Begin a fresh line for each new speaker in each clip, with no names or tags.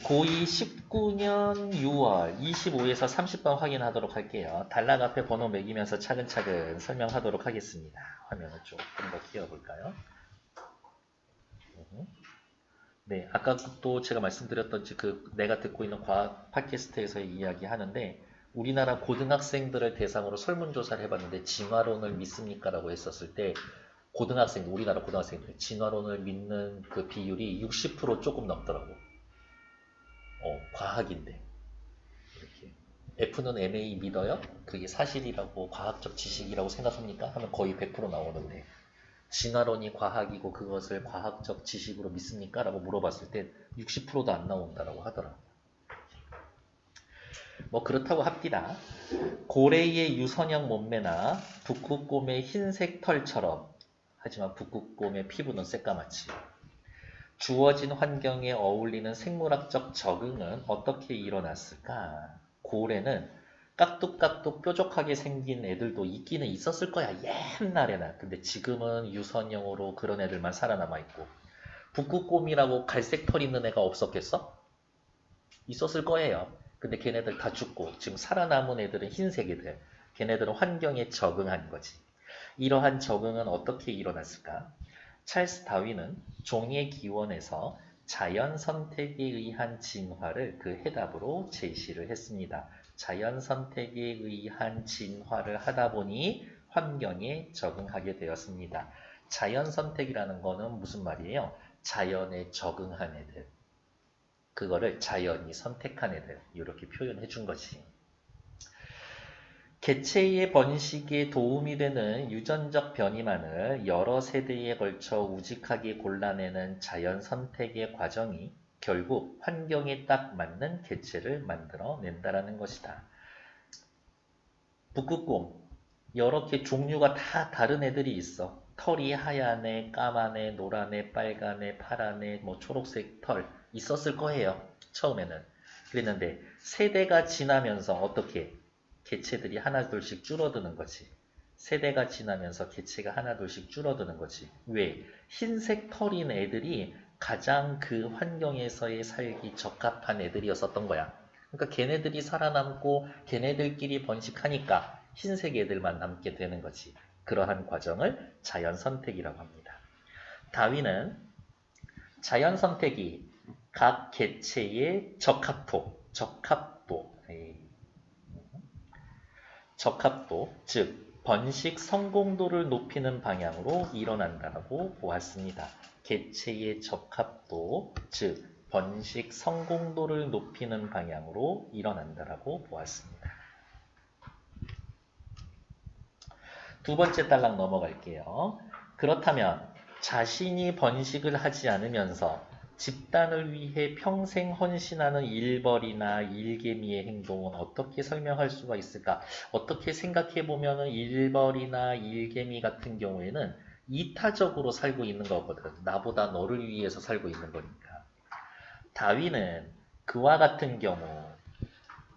고2 19년 6월 25에서 30번 확인하도록 할게요. 단락 앞에 번호 매기면서 차근차근 설명하도록 하겠습니다. 화면을 조금 더 키워볼까요? 네, 아까 또 제가 말씀드렸던 내가 듣고 있는 과학 팟캐스트에서 이야기하는데 우리나라 고등학생들을 대상으로 설문조사를 해봤는데 진화론을 믿습니까? 라고 했었을 때 우리나라 고등학생들 진화론을 믿는 그 비율이 60% 조금 넘더라고. 과학인데. 이렇게. F는 MA 믿어요? 그게 사실이라고 과학적 지식이라고 생각합니까? 하면 거의 100% 나오는데 진화론이 과학이고 그것을 과학적 지식으로 믿습니까? 라고 물어봤을 때 60%도 안 나온다라고 하더라고요. 뭐 그렇다고 합디다. 고래의 유선형 몸매나 북극곰의 흰색 털처럼 하지만 북극곰의 피부는 새까맣지. 주어진 환경에 어울리는 생물학적 적응은 어떻게 일어났을까? 고래는 깍둑깍둑 뾰족하게 생긴 애들도 있기는 있었을 거야. 옛날에는. 근데 지금은 유선형으로 그런 애들만 살아남아 있고. 북극곰이라고 갈색 털 있는 애가 없었겠어? 있었을 거예요. 근데 걔네들 다 죽고 지금 살아남은 애들은 흰색 애들. 걔네들은 환경에 적응한 거지. 이러한 적응은 어떻게 일어났을까? 찰스 다윈은 종의 기원에서 자연 선택에 의한 진화를 그 해답으로 제시를 했습니다. 자연 선택에 의한 진화를 하다 보니 환경에 적응하게 되었습니다. 자연 선택이라는 거는 무슨 말이에요? 자연에 적응한 애들. 그거를 자연이 선택한 애들. 이렇게 표현해 준 거지. 개체의 번식에 도움이 되는 유전적 변이만을 여러 세대에 걸쳐 우직하게 골라내는 자연 선택의 과정이 결국 환경에 딱 맞는 개체를 만들어 낸다라는 것이다. 북극곰, 여러 개 종류가 다 다른 애들이 있어. 털이 하얀 애, 까만 애, 노란 애, 빨간 애, 파란 애, 뭐 초록색 털 있었을 거예요. 처음에는. 그랬는데 세대가 지나면서 어떻게 개체들이 하나둘씩 줄어드는 거지. 세대가 지나면서 개체가 하나둘씩 줄어드는 거지. 왜? 흰색 털인 애들이 가장 그 환경에서의 살기 적합한 애들이었었던 거야. 그러니까 걔네들이 살아남고 걔네들끼리 번식하니까 흰색 애들만 남게 되는 거지. 그러한 과정을 자연 선택이라고 합니다. 다윈은 자연 선택이 각 개체의 적합도, 즉 번식 성공도를 높이는 방향으로 일어난다고 보았습니다. 개체의 적합도, 즉 번식 성공도를 높이는 방향으로 일어난다고 보았습니다. 두 번째 단락 넘어갈게요. 그렇다면 자신이 번식을 하지 않으면서 집단을 위해 평생 헌신하는 일벌이나 일개미의 행동은 어떻게 설명할 수가 있을까? 어떻게 생각해보면 일벌이나 일개미 같은 경우에는 이타적으로 살고 있는 거거든. 나보다 너를 위해서 살고 있는 거니까. 다윈은 그와 같은 경우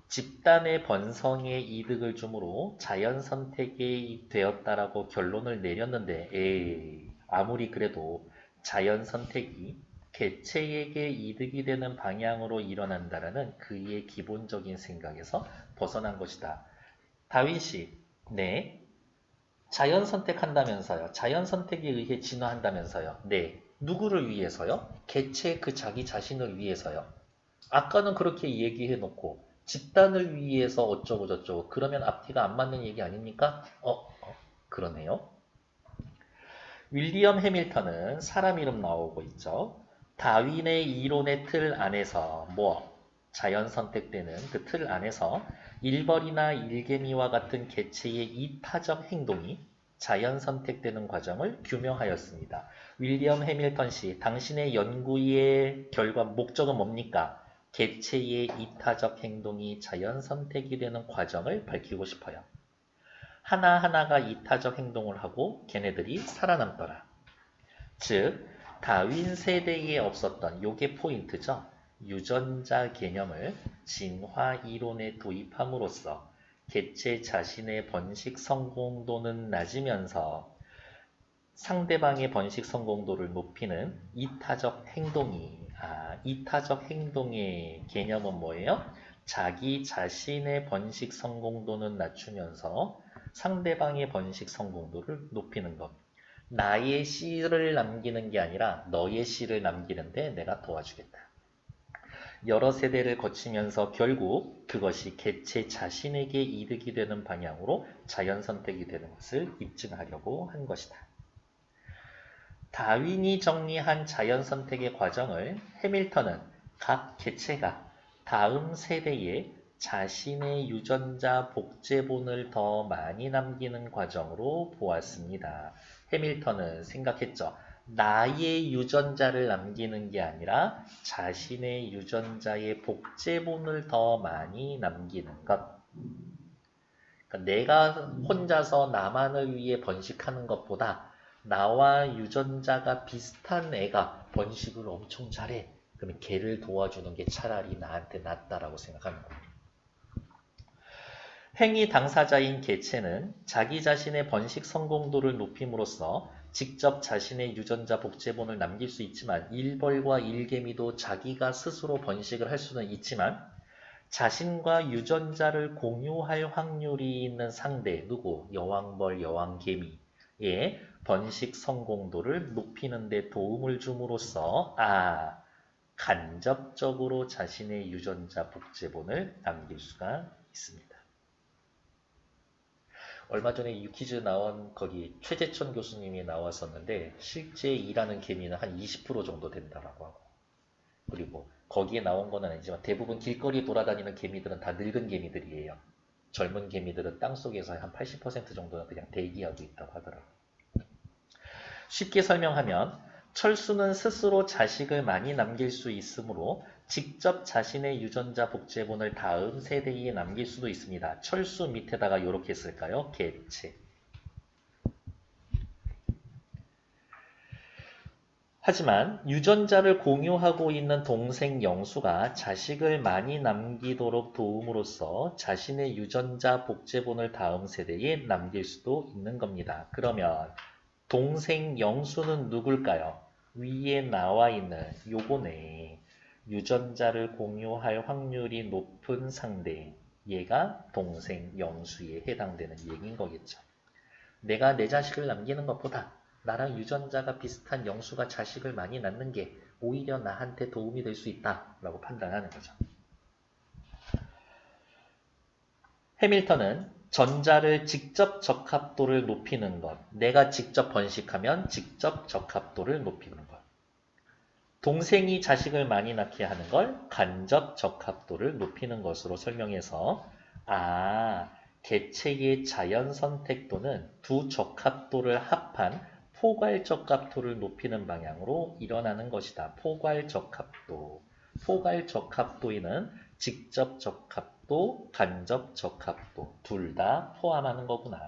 집단의 번성에 이득을 주므로 자연 선택이 되었다라고 결론을 내렸는데 아무리 그래도 자연 선택이 개체에게 이득이 되는 방향으로 일어난다라는 그의 기본적인 생각에서 벗어난 것이다. 다윈 씨, 네. 자연 선택한다면서요. 자연 선택에 의해 진화한다면서요. 네. 누구를 위해서요? 개체 그 자기 자신을 위해서요. 아까는 그렇게 얘기해 놓고 집단을 위해서 어쩌고 저쩌고 그러면 앞뒤가 안 맞는 얘기 아닙니까? 그러네요. 윌리엄 해밀턴은 사람 이름 나오고 있죠. 다윈의 이론의 틀 안에서 자연 선택되는 그 틀 안에서 일벌이나 일개미와 같은 개체의 이타적 행동이 자연 선택되는 과정을 규명하였습니다. 윌리엄 해밀턴 씨, 당신의 연구의 결과 목적은 뭡니까? 개체의 이타적 행동이 자연 선택이 되는 과정을 밝히고 싶어요. 하나하나가 이타적 행동을 하고 걔네들이 살아남더라. 즉, 다윈 세대에 없었던 요게 포인트죠. 유전자 개념을 진화 이론에 도입함으로써 개체 자신의 번식 성공도는 낮으면서 상대방의 번식 성공도를 높이는 이타적 행동이 이타적 행동의 개념은 뭐예요? 자기 자신의 번식 성공도는 낮추면서 상대방의 번식 성공도를 높이는 것. 나의 씨를 남기는 게 아니라 너의 씨를 남기는데 내가 도와주겠다. 여러 세대를 거치면서 결국 그것이 개체 자신에게 이득이 되는 방향으로 자연선택이 되는 것을 입증하려고 한 것이다. 다윈이 정리한 자연선택의 과정을 해밀턴은 각 개체가 다음 세대에 자신의 유전자 복제본을 더 많이 남기는 과정으로 보았습니다. 해밀턴은 생각했죠. 나의 유전자를 남기는 게 아니라 자신의 유전자의 복제본을 더 많이 남기는 것. 그러니까 내가 혼자서 나만을 위해 번식하는 것보다 나와 유전자가 비슷한 애가 번식을 엄청 잘해. 그러면 걔를 도와주는 게 차라리 나한테 낫다라고 생각하는 거예요. 행위 당사자인 개체는 자기 자신의 번식 성공도를 높임으로써 직접 자신의 유전자 복제본을 남길 수 있지만 일벌과 일개미도 자기가 스스로 번식을 할 수는 있지만 자신과 유전자를 공유할 확률이 있는 상대, 누구? 여왕벌, 여왕개미의 번식 성공도를 높이는 데 도움을 줌으로써 간접적으로 자신의 유전자 복제본을 남길 수가 있습니다. 얼마 전에 유퀴즈 나온 거기 최재천 교수님이 나왔었는데 실제 일하는 개미는 한 20% 정도 된다라고 하고 그리고 거기에 나온 건 아니지만 대부분 길거리 돌아다니는 개미들은 다 늙은 개미들이에요. 젊은 개미들은 땅속에서 한 80% 정도는 그냥 대기하고 있다고 하더라고요. 쉽게 설명하면 철수는 스스로 자식을 많이 남길 수 있으므로 직접 자신의 유전자 복제본을 다음 세대에 남길 수도 있습니다. 철수 밑에다가 이렇게 쓸까요? 개체. 하지만 유전자를 공유하고 있는 동생 영수가 자식을 많이 남기도록 도움으로써 자신의 유전자 복제본을 다음 세대에 남길 수도 있는 겁니다. 그러면 동생 영수는 누굴까요? 위에 나와 있는 요거네. 유전자를 공유할 확률이 높은 상대. 얘가 동생 영수에 해당되는 얘기인 거겠죠. 내가 내 자식을 남기는 것보다 나랑 유전자가 비슷한 영수가 자식을 많이 낳는 게 오히려 나한테 도움이 될 수 있다라고 판단하는 거죠. 해밀턴은 전자를 직접 적합도를 높이는 것, 내가 직접 번식하면 직접 적합도를 높이는 것, 동생이 자식을 많이 낳게 하는 걸 간접 적합도를 높이는 것으로 설명해서 개체의 자연 선택도는 두 적합도를 합한 포괄 적합도를 높이는 방향으로 일어나는 것이다. 포괄 적합도. 포괄 적합도에는 직접 적합도, 간접 적합도 둘 다 포함하는 거구나.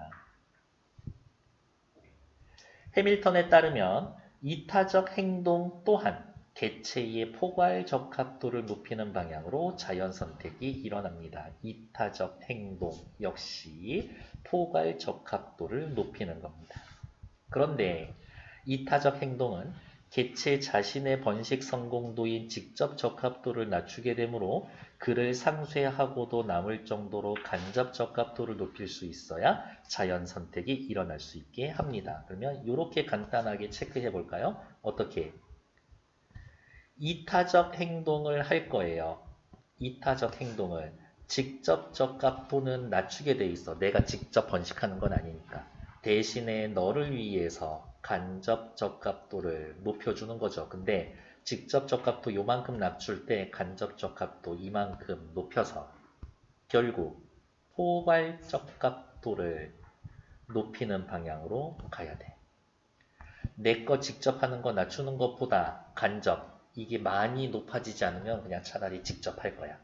해밀턴에 따르면 이타적 행동 또한 개체의 포괄 적합도를 높이는 방향으로 자연 선택이 일어납니다. 이타적 행동 역시 포괄 적합도를 높이는 겁니다. 그런데 이타적 행동은 개체 자신의 번식 성공도인 직접 적합도를 낮추게 되므로 그를 상쇄하고도 남을 정도로 간접 적합도를 높일 수 있어야 자연 선택이 일어날 수 있게 합니다. 그러면 이렇게 간단하게 체크해 볼까요? 어떻게? 이타적 행동을 할 거예요. 이타적 행동을 직접 적합도는 낮추게 돼 있어. 내가 직접 번식하는 건 아니니까. 대신에 너를 위해서 간접 적합도를 높여주는 거죠. 근데 직접 적합도 요만큼 낮출 때 간접 적합도 이만큼 높여서 결국 포괄 적합도를 높이는 방향으로 가야 돼. 내 거 직접 하는 거 낮추는 것보다 간접 이게 많이 높아지지 않으면 그냥 차라리 직접 할 거야.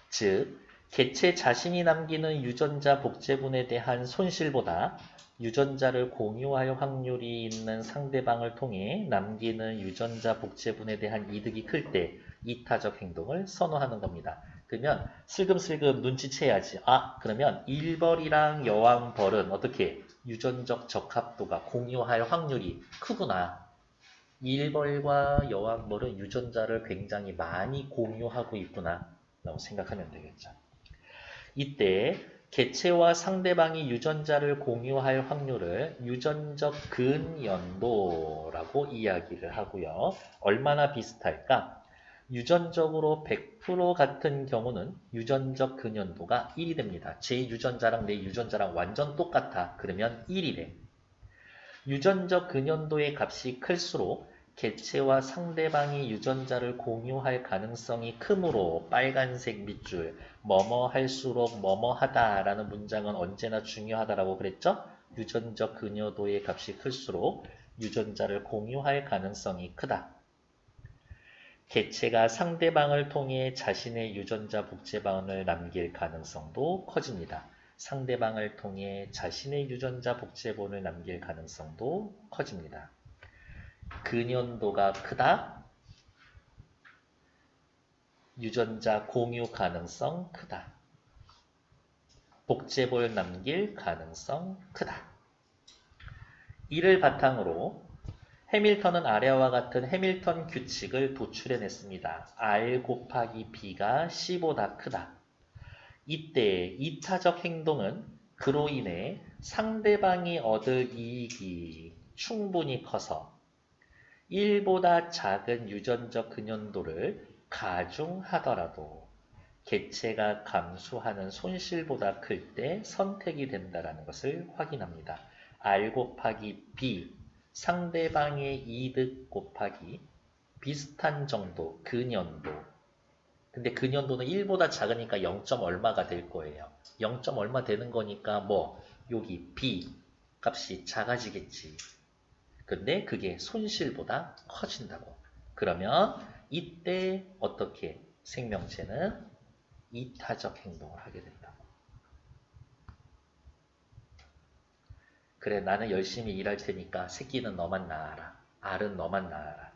즉, 개체 자신이 남기는 유전자 복제본에 대한 손실보다 유전자를 공유할 확률이 있는 상대방을 통해 남기는 유전자 복제본에 대한 이득이 클 때 이타적 행동을 선호하는 겁니다. 그러면 슬금슬금 눈치채야지. 그러면 일벌이랑 여왕벌은 어떻게 유전적 적합도가 공유할 확률이 크구나. 일벌과 여왕벌은 유전자를 굉장히 많이 공유하고 있구나 라고 생각하면 되겠죠. 이때 개체와 상대방이 유전자를 공유할 확률을 유전적 근연도라고 이야기를 하고요. 얼마나 비슷할까? 유전적으로 100% 같은 경우는 유전적 근연도가 1이 됩니다. 제 유전자랑 내 유전자랑 완전 똑같아. 그러면 1이래. 유전적 근연도의 값이 클수록 개체와 상대방이 유전자를 공유할 가능성이 크므로 빨간색 밑줄 뭐뭐 할수록 뭐뭐 하다라는 문장은 언제나 중요하다라고 그랬죠? 유전적 근여도의 값이 클수록 유전자를 공유할 가능성이 크다. 개체가 상대방을 통해 자신의 유전자 복제반을 남길 가능성도 커집니다. 상대방을 통해 자신의 유전자 복제본을 남길 가능성도 커집니다. 근연도가 크다. 유전자 공유 가능성 크다. 복제볼 남길 가능성 크다. 이를 바탕으로 해밀턴은 아래와 같은 해밀턴 규칙을 도출해냈습니다. R 곱하기 B가 C보다 크다. 이때 이타적 행동은 그로 인해 상대방이 얻을 이익이 충분히 커서 1보다 작은 유전적 근연도를 가중하더라도 개체가 감수하는 손실보다 클 때 선택이 된다는 것을 확인합니다. R 곱하기 B, 상대방의 이득 곱하기 비슷한 정도, 근연도. 근데 근연도는 1보다 작으니까 0. 얼마가 될 거예요. 0. 얼마 되는 거니까 뭐 여기 B 값이 작아지겠지. 근데 그게 손실보다 커진다고. 그러면 이때 어떻게 생명체는 이타적 행동을 하게 된다고. 그래, 나는 열심히 일할 테니까 새끼는 너만 낳아라. 알은 너만 낳아라.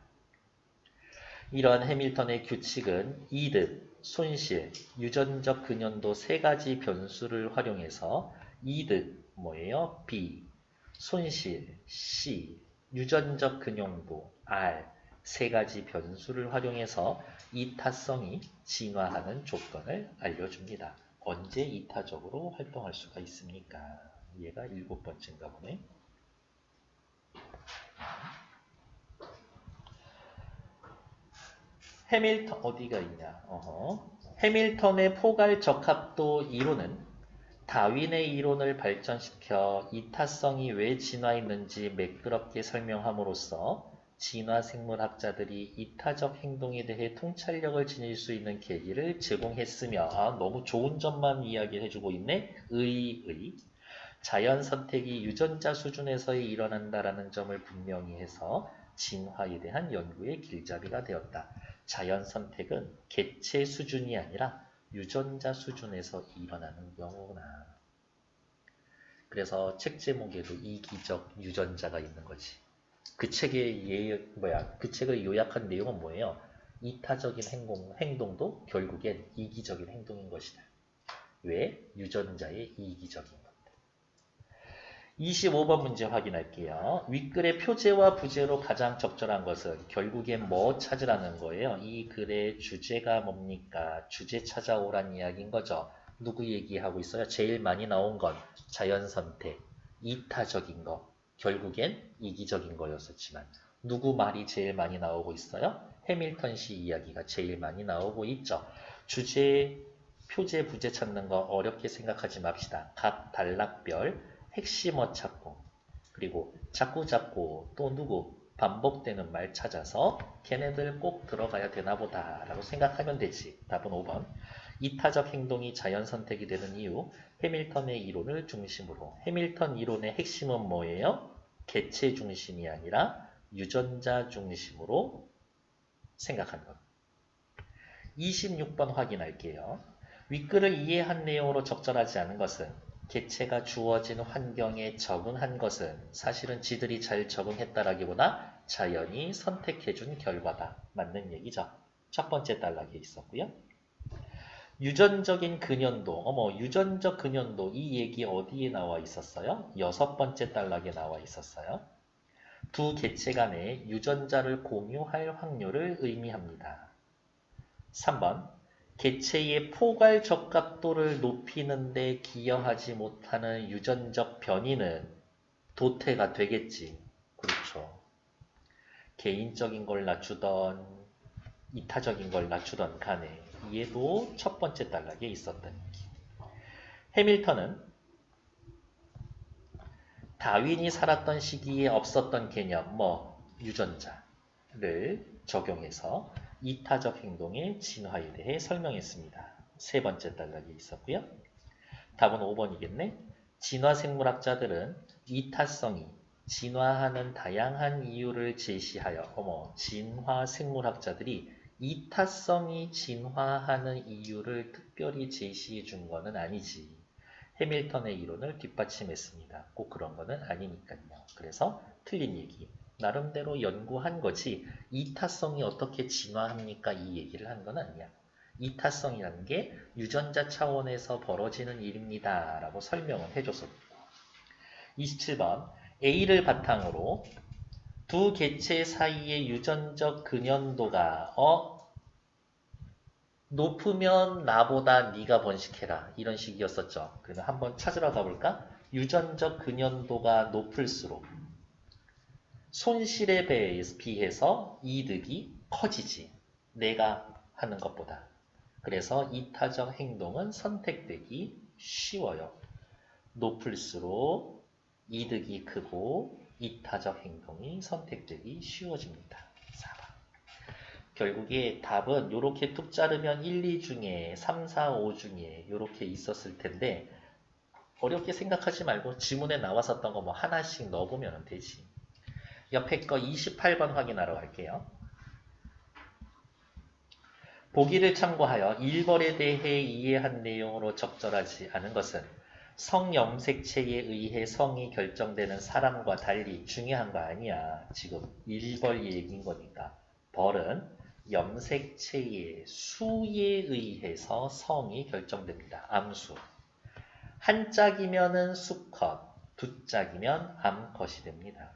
이런 해밀턴의 규칙은 이득, 손실, 유전적 근연도 세 가지 변수를 활용해서 이득, 뭐예요? B, 손실, C, 유전적 근연도, R, 세 가지 변수를 활용해서 이타성이 진화하는 조건을 알려줍니다. 언제 이타적으로 활동할 수가 있습니까? 얘가 7번째인가 보네. 해밀턴 어디가 있냐? 해밀턴의 포괄적합도 이론은 다윈의 이론을 발전시켜 이타성이 왜 진화했는지 매끄럽게 설명함으로써 진화생물학자들이 이타적 행동에 대해 통찰력을 지닐 수 있는 계기를 제공했으며 너무 좋은 점만 이야기해주고 있네. 자연 선택이 유전자 수준에서 일어난다라는 점을 분명히 해서 진화에 대한 연구의 길잡이가 되었다. 자연 선택은 개체 수준이 아니라 유전자 수준에서 일어나는 경우구나. 그래서 책 제목에도 이기적 유전자가 있는 거지. 그 책의 그 책을 요약한 내용은 뭐예요? 이타적인 행동도 결국엔 이기적인 행동인 것이다. 왜? 유전자의 이기적인 것. 25번 문제 확인할게요. 윗글의 표제와 부제로 가장 적절한 것은 결국엔 뭐 찾으라는 거예요. 이 글의 주제가 뭡니까? 주제 찾아오란 이야기인 거죠. 누구 얘기하고 있어요? 제일 많이 나온 건 자연선택, 이타적인 거, 결국엔 이기적인 거였었지만 누구 말이 제일 많이 나오고 있어요? 해밀턴 씨 이야기가 제일 많이 나오고 있죠. 주제, 표제, 부제 찾는 거 어렵게 생각하지 맙시다. 각 단락별 핵심어 찾고 그리고 자꾸 또 누구 반복되는 말 찾아서 걔네들 꼭 들어가야 되나 보다 라고 생각하면 되지. 답은 5번. 이타적 행동이 자연 선택이 되는 이유 해밀턴의 이론을 중심으로. 해밀턴 이론의 핵심은 뭐예요? 개체 중심이 아니라 유전자 중심으로 생각하는 것. 26번 확인할게요. 윗글을 이해한 내용으로 적절하지 않은 것은 개체가 주어진 환경에 적응한 것은 사실은 지들이 잘 적응했다라기보다 자연이 선택해준 결과다. 맞는 얘기죠. 첫 번째 단락에 있었고요. 유전적인 근연도. 유전적 근연도 이 얘기 어디에 나와 있었어요? 6번째 단락에 나와 있었어요. 두 개체 간의 유전자를 공유할 확률을 의미합니다. 3번. 개체의 포괄 적합도를 높이는 데 기여하지 못하는 유전적 변이는 도태가 되겠지. 그렇죠. 개인적인 걸 낮추던 이타적인 걸 낮추던 간에 얘도 첫 번째 단락에 있었던 얘기. 해밀턴은 다윈이 살았던 시기에 없었던 개념, 유전자를 적용해서 이타적 행동의 진화에 대해 설명했습니다. 세 번째 단락에 있었고요. 답은 5번이겠네. 진화 생물학자들은 이타성이 진화하는 다양한 이유를 제시하여, 진화 생물학자들이 이타성이 진화하는 이유를 특별히 제시해 준 거는 아니지. 해밀턴의 이론을 뒷받침했습니다. 꼭 그런 거는 아니니까요. 그래서 틀린 얘기. 나름대로 연구한 거지 이타성이 어떻게 진화합니까? 이 얘기를 한 건 아니야. 이타성이라는 게 유전자 차원에서 벌어지는 일입니다. 라고 설명을 해줬었고 27번 A를 바탕으로 두 개체 사이의 유전적 근연도가 높으면 나보다 네가 번식해라. 이런 식이었었죠. 그러면 한번 찾으러 가볼까? 유전적 근연도가 높을수록 손실에 비해서 이득이 커지지. 내가 하는 것보다. 그래서 이타적 행동은 선택되기 쉬워요. 높을수록 이득이 크고 이타적 행동이 선택되기 쉬워집니다. 4번. 결국에 답은 이렇게 툭 자르면 1, 2 중에 3, 4, 5 중에 이렇게 있었을 텐데 어렵게 생각하지 말고 지문에 나왔었던 거 하나씩 넣어보면 되지. 옆에 거 28번 확인하러 갈게요. 보기를 참고하여 1벌에 대해 이해한 내용으로 적절하지 않은 것은 성염색체에 의해 성이 결정되는 사람과 달리 중요한 거 아니야. 지금 1벌 얘기인 거니까. 벌은 염색체의 수에 의해서 성이 결정됩니다. 암수. 한 짝이면은 수컷, 두 짝이면 암컷이 됩니다.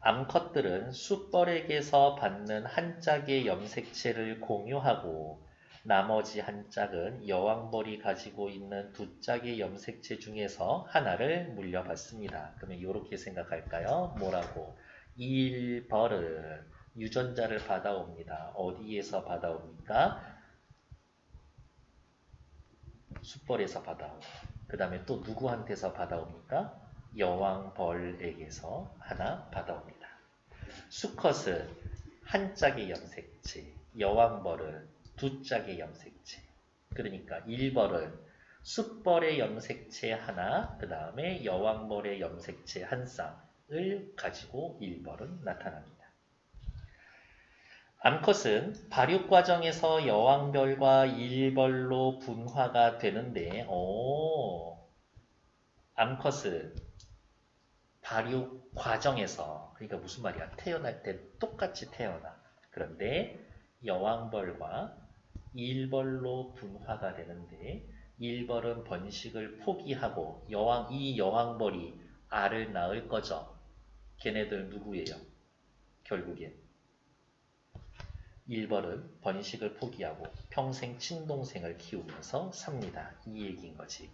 암컷들은 숫벌에게서 받는 한 짝의 염색체를 공유하고 나머지 한 짝은 여왕벌이 가지고 있는 두 짝의 염색체 중에서 하나를 물려받습니다. 그러면 이렇게 생각할까요? 뭐라고? 1벌은 유전자를 받아옵니다. 어디에서 받아옵니까? 숫벌에서 받아오고 그 다음에 또 누구한테서 받아옵니까? 여왕벌에게서 하나 받아옵니다. 수컷은 한 짝의 염색체, 여왕벌은 두 짝의 염색체. 그러니까 1벌은 숫벌의 염색체 하나, 그 다음에 여왕벌의 염색체 한 쌍을 가지고 1벌은 나타납니다. 암컷은 발육 과정에서 여왕벌과 1벌로 분화가 되는데, 암컷은 발육 과정에서, 그러니까 무슨 말이야? 태어날 때 똑같이 태어나. 그런데 여왕벌과 1벌로 분화가 되는데 1벌은 번식을 포기하고 이 여왕벌이 알을 낳을 거죠. 걔네들 누구예요? 결국엔 1벌은 번식을 포기하고 평생 친동생을 키우면서 삽니다. 이 얘기인 거지.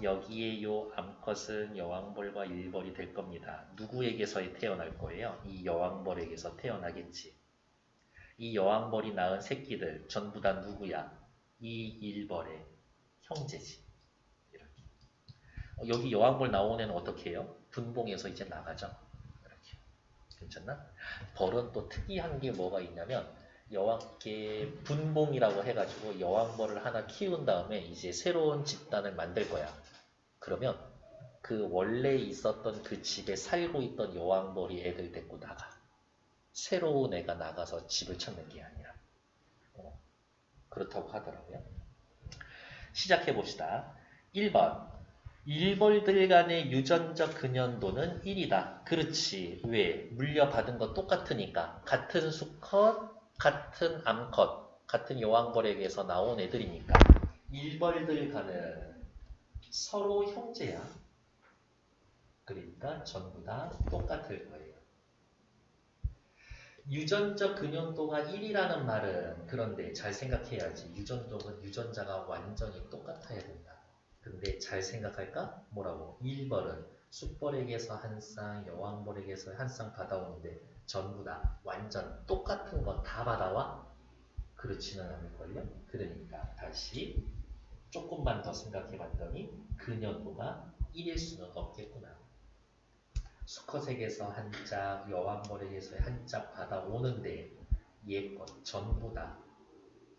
여기에 요 암컷은 여왕벌과 1벌이 될 겁니다. 누구에게서 태어날 거예요? 이 여왕벌에게서 태어나겠지. 이 여왕벌이 낳은 새끼들 전부 다 누구야? 이 1벌의 형제지. 이렇게. 여기 여왕벌 나온 애는 어떻게 해요? 분봉해서 이제 나가죠. 이렇게. 괜찮나? 벌은 또 특이한 게 뭐가 있냐면 여왕께 분봉이라고 해가지고 여왕벌을 하나 키운 다음에 이제 새로운 집단을 만들 거야. 그러면 그 원래 있었던 그 집에 살고 있던 여왕벌이 애들 데리고 나가. 새로운 애가 나가서 집을 찾는 게 아니라. 그렇다고 하더라고요. 시작해 봅시다. 1번. 1벌들 간의 유전적 근연도는 1이다. 그렇지. 왜? 물려받은 거 똑같으니까. 같은 수컷, 같은 암컷, 같은 여왕벌에게서 나온 애들이니까 1벌들 간은 서로 형제야. 그러니까 전부 다 똑같을 거예요. 유전적 근연도가 1이라는 말은 그런데 잘 생각해야지. 유전자가 완전히 똑같아야 된다. 근데 잘 생각할까? 뭐라고? 1벌은 숫벌에게서 한 쌍, 여왕벌에게서 한 쌍 받아오는데 전부 다 완전 똑같은 거 다 받아와? 그렇지는 않을걸요? 그러니까 다시 조금만 더 생각해 봤더니 근연도가 1일 수는 없겠구나. 수컷에게서 한 짝, 여왕벌에게서 한 짝 받아오는데 얘것 전부 다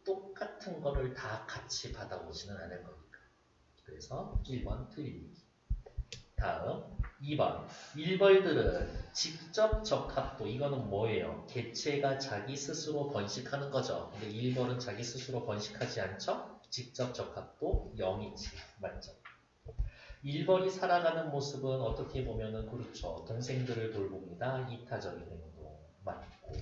똑같은 거를 다 같이 받아오지는 않을 거니까. 그래서 1번 틀린 얘기. 다음 2번. 일벌들은 직접 적합도, 이거는 뭐예요? 개체가 자기 스스로 번식하는 거죠. 근데 일벌은 자기 스스로 번식하지 않죠? 직접 적합도 0이지. 맞죠? 일벌이 살아가는 모습은 어떻게 보면은 그렇죠. 동생들을 돌봅니다. 이타적인 행동 맞고.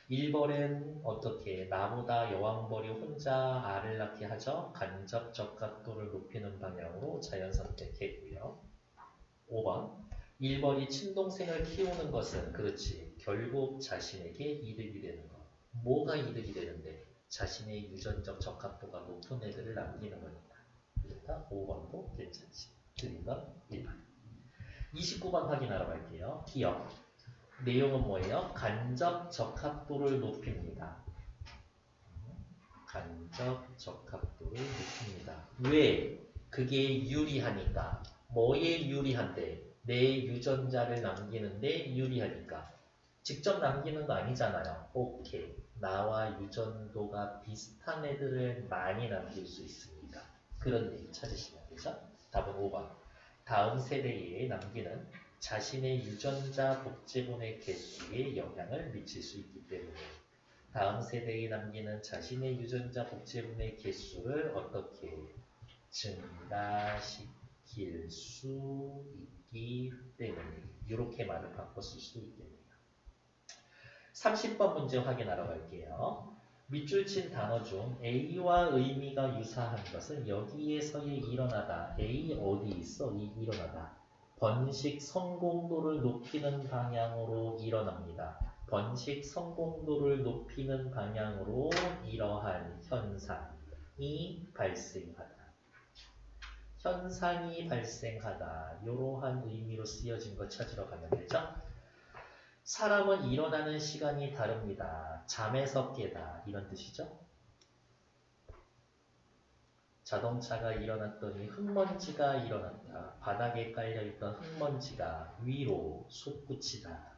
일벌은 어떻게 나보다 여왕벌이 혼자 알을 낳게 하죠. 간접 적합도를 높이는 방향으로 자연 선택했고요. 5번. 일벌이 친동생을 키우는 것은 그렇지. 결국 자신에게 이득이 되는 것. 뭐가 이득이 되는데? 자신의 유전적 적합도가 높은 애들을 남기는 거니까. 그러니까 5번도 괜찮지. 틀린 건 1번. 29번 확인하러 갈게요. 기억. 내용은 뭐예요? 간접 적합도를 높입니다. 간접 적합도를 높입니다. 왜? 그게 유리하니까. 뭐에 유리한데? 내 유전자를 남기는데 유리하니까. 직접 남기는 거 아니잖아요. 오케이. 나와 유전도가 비슷한 애들을 많이 남길 수 있으니까. 그런 얘기 찾으시면 되죠? 답은 5번. 다음 세대에 남기는 자신의 유전자 복제본의 개수에 영향을 미칠 수 있기 때문에 다음 세대에 남기는 자신의 유전자 복제본의 개수를 어떻게 증가시킬 수 있기 때문에 이렇게 말을 바꿔 쓸 수 있겠네요. 30번 문제 확인하러 갈게요. 밑줄 친 단어 중 A와 의미가 유사한 것은 여기에서의 일어나다. A 어디 있어? 이 일어나다. 번식 성공도를 높이는 방향으로 일어납니다. 번식 성공도를 높이는 방향으로 이러한 현상이 발생하다. 현상이 발생하다. 이러한 의미로 쓰여진 거 찾으러 가면 되죠? 사람은 일어나는 시간이 다릅니다. 잠에서 깨다. 이런 뜻이죠? 자동차가 일어났더니 흙먼지가 일어났다. 바닥에 깔려있던 흙먼지가 위로 솟구치다.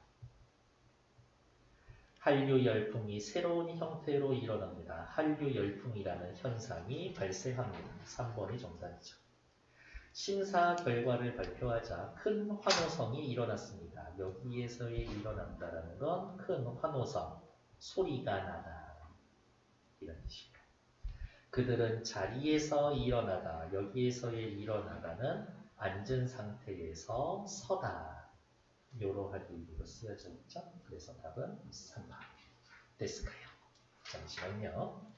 한류 열풍이 새로운 형태로 일어납니다. 한류 열풍이라는 현상이 발생합니다. 3번이 정답이죠. 심사 결과를 발표하자 큰 환호성이 일어났습니다. 여기에서의 일어난다라는 건 큰 환호성, 소리가 나다. 이런 뜻입니다. 그들은 자리에서 일어나다. 여기에서의 일어나다는 앉은 상태에서 서다. 이러한 의미로 쓰여져 있죠. 그래서 답은 3번. 됐을까요? 잠시만요.